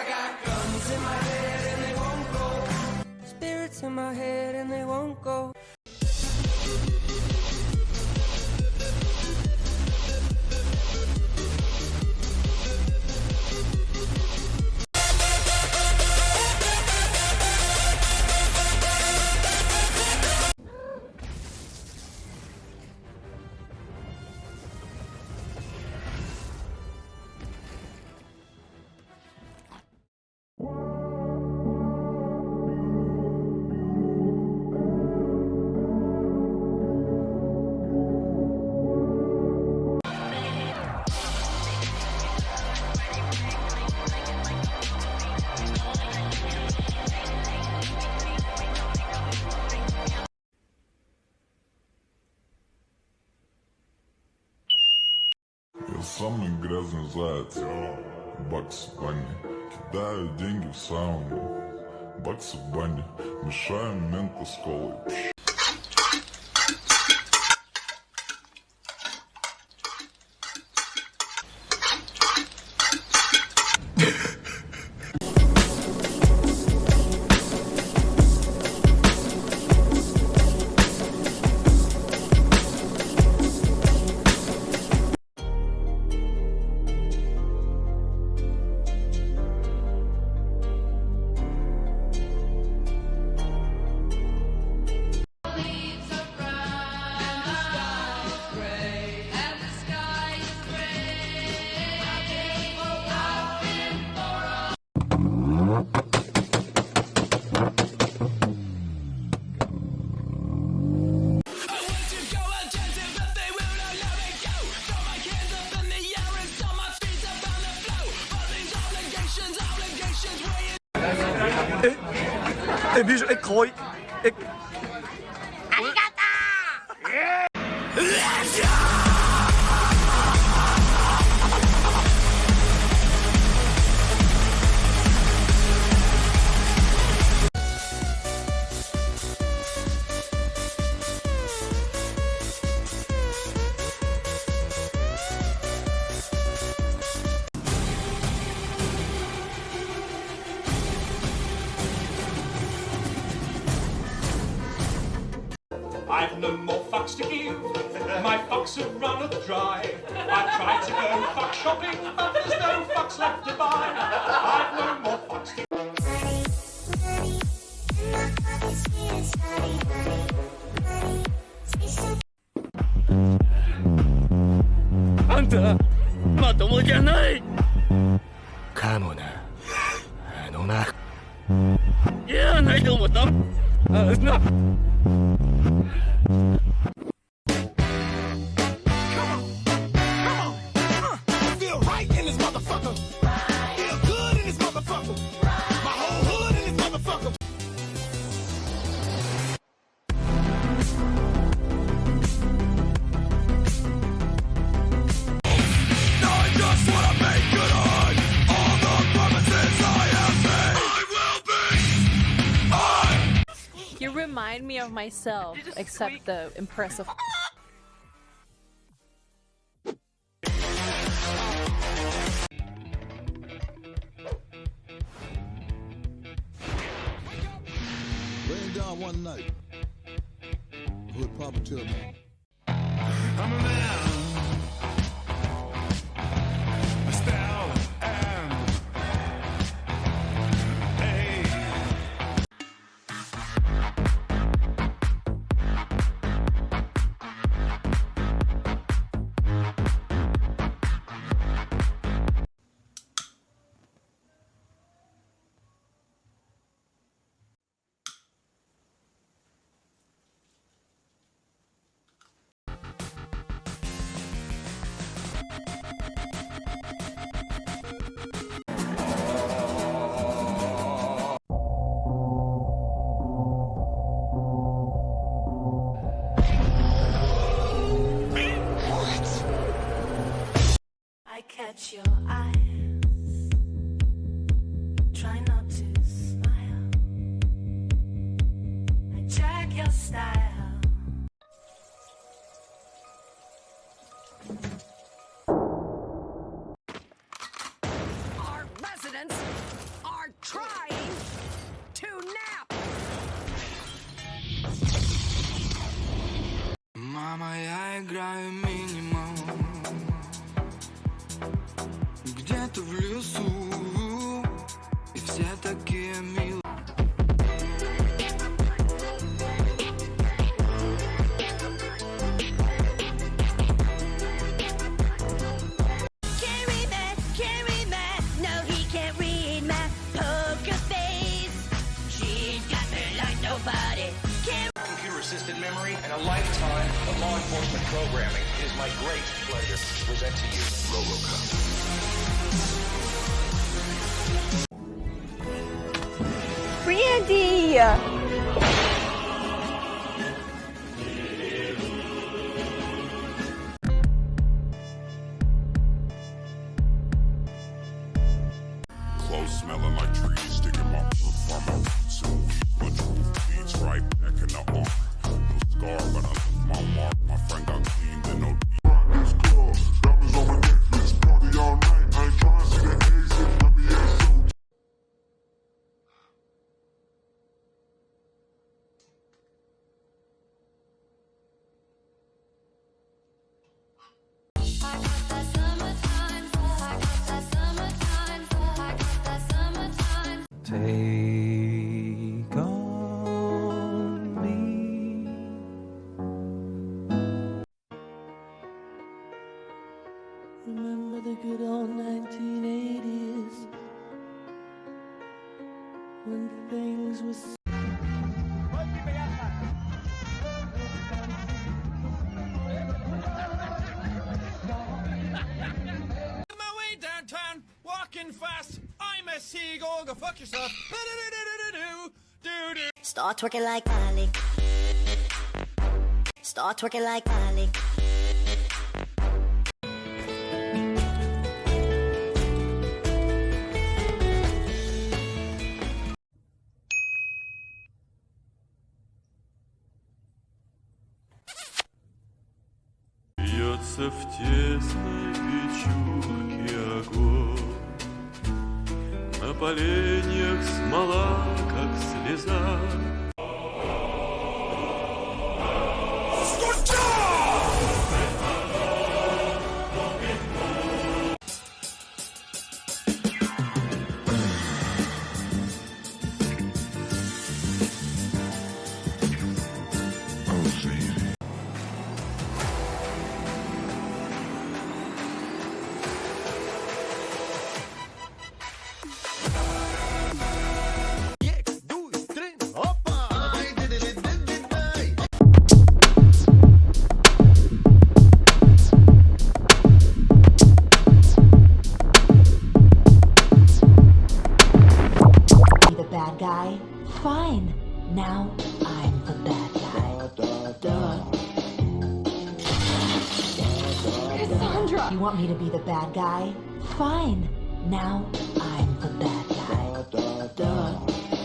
got guns in my head and they won't go. Spirits in my head and they won't go. Я самый грязный заяц, Бакс в бане. Кидаю деньги в сауну, Бакс в бане. Мешаем мента с колой. I've no more fucks to give, my fucks have run dry. I've tried to go fuck shopping, but there's no fucks left to buy. I've no more fucks to Hunter! まともじゃないかもなないやないと思ったな You remind me of myself, except the impressive. Laying down one night, Hood Papa tell me, I'm a man. Style and hey. I catch your eyes, try not to smile. I check your style, persistent memory, and a lifetime of law enforcement programming. It is my great pleasure to present to you RoboCop. Brandy! Clothes smelling like trees, sticking my foot from my roots and weed, bunch of beats right back in the arm. No scar, but I left my mark. My friend got cleaned in no this club, diamonds on my necklace, party all night. I ain't trying to see the exit, let me exit. Take on me. Remember the good old 1980s when things were My way downtown, walking fast. I'm a seagull, go fuck yourself. Start twerking like Miley. Start twerking like Miley. Бьется в тесной печурке огонь, на поленьях смола, как слеза. Fine. Now I'm the bad guy. Duh. Cassandra! You want me to be the bad guy? Fine. Now I'm the bad guy. Duh.